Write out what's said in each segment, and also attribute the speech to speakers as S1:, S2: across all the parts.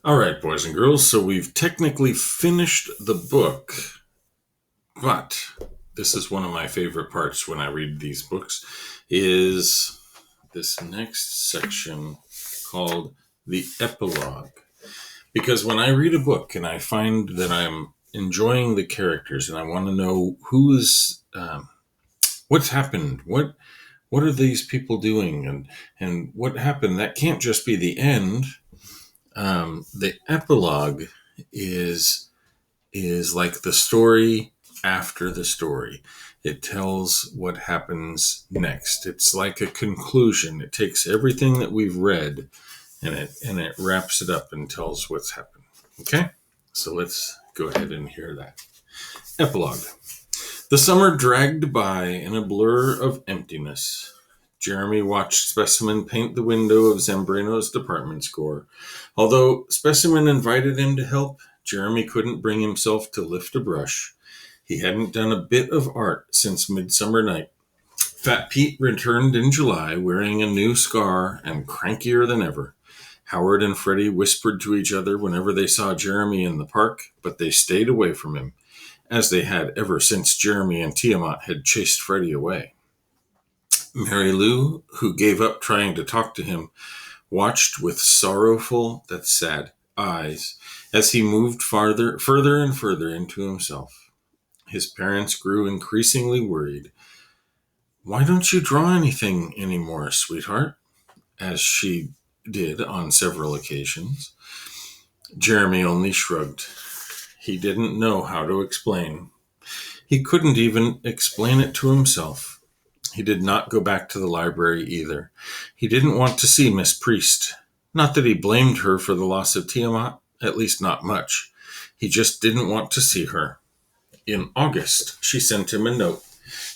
S1: All right, boys and girls, so we've technically finished the book, but this is one of my favorite parts when I read these books, is this next section called the Epilogue. Because when I read a book and I find that I'm enjoying the characters and I want to know what's happened, what are these people doing, and what happened, that can't just be the end. The epilogue is like the story after the story. It tells what happens next. It's like a conclusion. It takes everything that we've read and it wraps it up and tells what's happened. Okay? So let's go ahead and hear that. Epilogue. The summer dragged by in a blur of emptiness. Jeremy watched Specimen paint the window of Zambrano's department store. Although Specimen invited him to help, Jeremy couldn't bring himself to lift a brush. He hadn't done a bit of art since Midsummer Night. Fat Pete returned in July wearing a new scar and crankier than ever. Howard and Freddie whispered to each other whenever they saw Jeremy in the park, but they stayed away from him, as they had ever since Jeremy and Tiamat had chased Freddie away. Mary Lou, who gave up trying to talk to him, watched with sorrowful, that sad, eyes as he moved further and further into himself. His parents grew increasingly worried. "Why don't you draw anything anymore, sweetheart?" as she did on several occasions. Jeremy only shrugged. He didn't know how to explain. He couldn't even explain it to himself. He did not go back to the library either. He didn't want to see Miss Priest. Not that he blamed her for the loss of Tiamat, at least not much. He just didn't want to see her. In August, she sent him a note,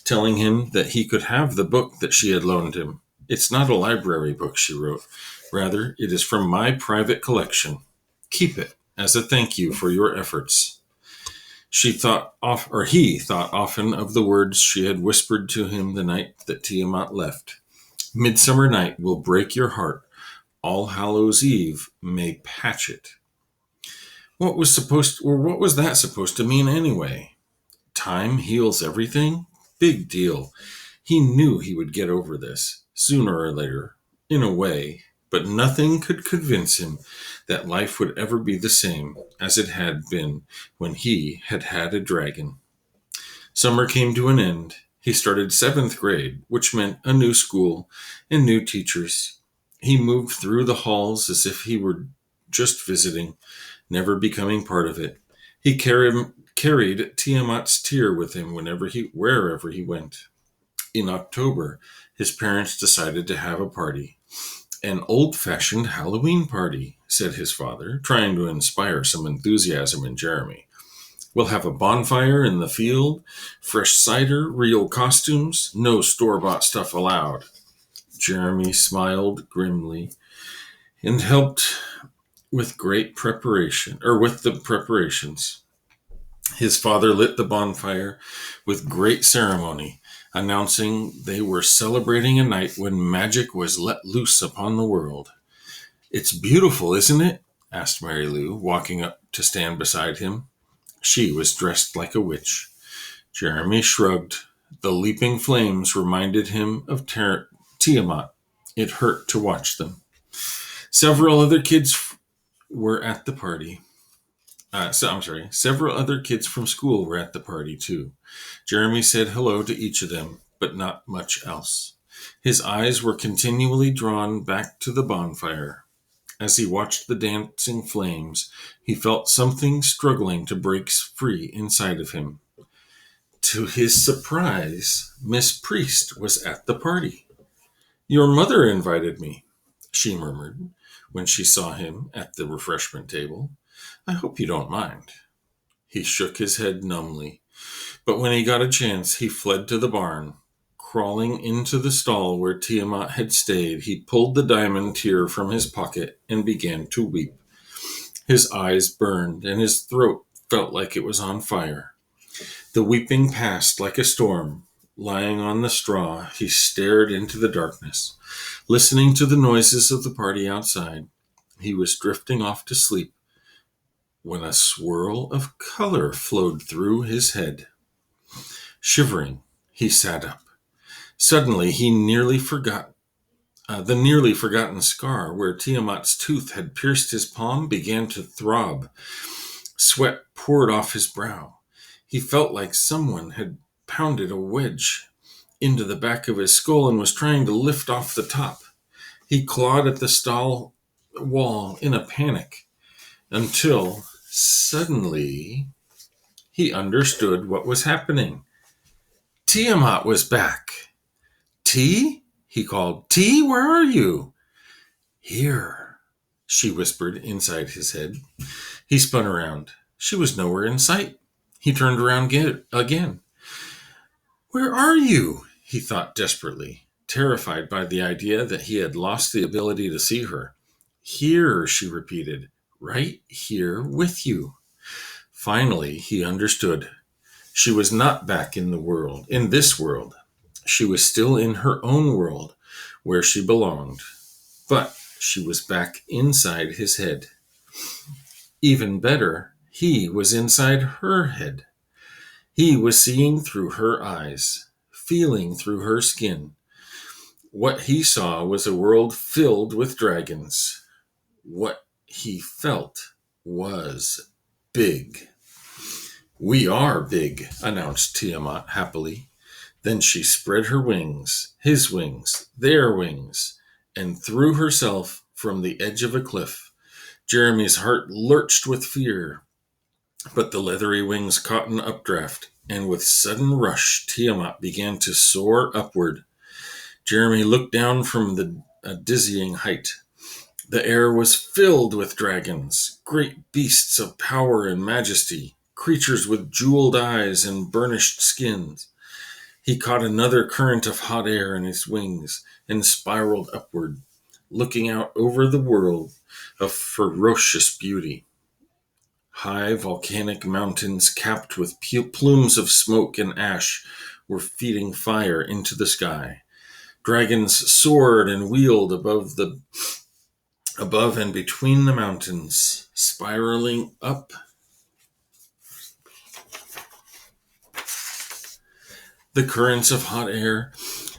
S1: telling him that he could have the book that she had loaned him. "It's not a library book," she wrote. "Rather, it is from my private collection. Keep it as a thank you for your efforts." He thought often of the words she had whispered to him the night that Tiamat left. "Midsummer Night will break your heart. All Hallows Eve may patch it." What was that supposed to mean anyway? Time heals everything? Big deal. He knew he would get over this, sooner or later, in a way, but nothing could convince him that life would ever be the same as it had been when he had had a dragon. Summer came to an end. He started 7th grade, which meant a new school and new teachers. He moved through the halls as if he were just visiting, never becoming part of it. He carried Tiamat's tear with him wherever he went. In October, his parents decided to have a party. "An old-fashioned Halloween party," said his father, trying to inspire some enthusiasm in Jeremy. "We'll have a bonfire in the field, fresh cider, real costumes, no store-bought stuff allowed." Jeremy smiled grimly and helped with the preparations. His father lit the bonfire with great ceremony, announcing they were celebrating a night when magic was let loose upon the world. "It's beautiful, isn't it?" asked Mary Lou, walking up to stand beside him. She was dressed like a witch. Jeremy shrugged. The leaping flames reminded him of Tiamat. It hurt to watch them. Several other kids were at the party. Several other kids from school were at the party too. Jeremy said hello to each of them, but not much else. His eyes were continually drawn back to the bonfire. As he watched the dancing flames, he felt something struggling to break free inside of him. To his surprise, Miss Priest was at the party. "Your mother invited me," she murmured when she saw him at the refreshment table. "I hope you don't mind." He shook his head numbly, but when he got a chance, he fled to the barn. Crawling into the stall where Tiamat had stayed, he pulled the diamond tear from his pocket and began to weep. His eyes burned, and his throat felt like it was on fire. The weeping passed like a storm. Lying on the straw, he stared into the darkness, listening to the noises of the party outside. He was drifting off to sleep when a swirl of color flowed through his head. Shivering, he sat up. Suddenly, he nearly forgot. The nearly forgotten scar where Tiamat's tooth had pierced his palm began to throb. Sweat poured off his brow. He felt like someone had pounded a wedge into the back of his skull and was trying to lift off the top. He clawed at the stall wall in a panic until suddenly he understood what was happening. Tiamat was back. T? He called. T, where are you? Here, she whispered inside his head. He spun around. She was nowhere in sight. He turned around again. Where are you? He thought desperately, terrified by the idea that he had lost the ability to see her. Here, she repeated, right here with you. Finally, he understood. She was not back in this world. She was still in her own world, where she belonged. But she was back inside his head. Even better, he was inside her head. He was seeing through her eyes, feeling through her skin. What he saw was a world filled with dragons. What he felt was big. We are big, announced Tiamat happily. Then she spread her wings, his wings, their wings, and threw herself from the edge of a cliff. Jeremy's heart lurched with fear, but the leathery wings caught an updraft, and with sudden rush, Tiamat began to soar upward. Jeremy looked down from a dizzying height. The air was filled with dragons, great beasts of power and majesty, creatures with jeweled eyes and burnished skins. He caught another current of hot air in his wings and spiraled upward, looking out over the world of ferocious beauty. High volcanic mountains capped with plumes of smoke and ash were feeding fire into the sky. Dragons soared and wheeled above and between the mountains, spiraling up. The currents of hot air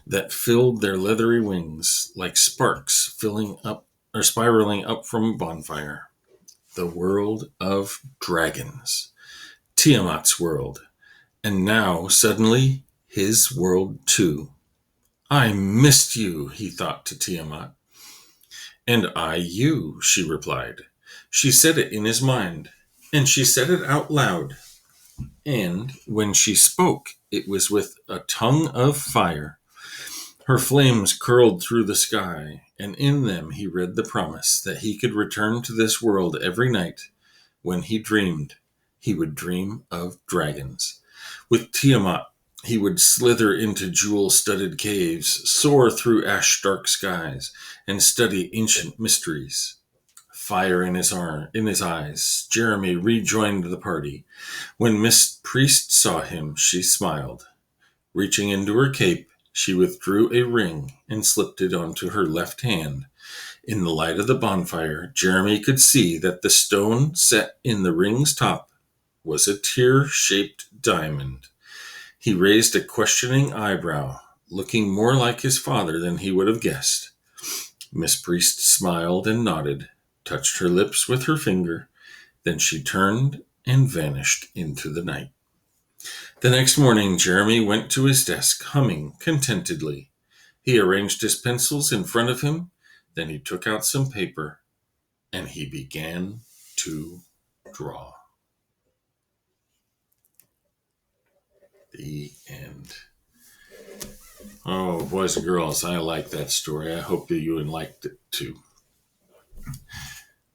S1: that filled their leathery wings like sparks spiraling up from a bonfire. The world of dragons. Tiamat's world. And now, suddenly, his world too. I missed you, he thought to Tiamat. And I you, she replied. She said it in his mind, and she said it out loud. And when she spoke, it was with a tongue of fire. Her flames curled through the sky, and in them he read the promise that he could return to this world every night. When he dreamed, he would dream of dragons. With Tiamat, he would slither into jewel-studded caves, soar through ash-dark skies, and study ancient mysteries. Fire in his eyes, Jeremy rejoined the party. When Miss Priest saw him, she smiled. Reaching into her cape, she withdrew a ring and slipped it onto her left hand. In the light of the bonfire, Jeremy could see that the stone set in the ring's top was a tear-shaped diamond. He raised a questioning eyebrow, looking more like his father than he would have guessed. Miss Priest smiled and nodded, touched her lips with her finger, then she turned and vanished into the night. The next morning, Jeremy went to his desk, humming contentedly. He arranged his pencils in front of him, then he took out some paper, and he began to draw. The end. Oh, boys and girls, I like that story. I hope that you liked it too.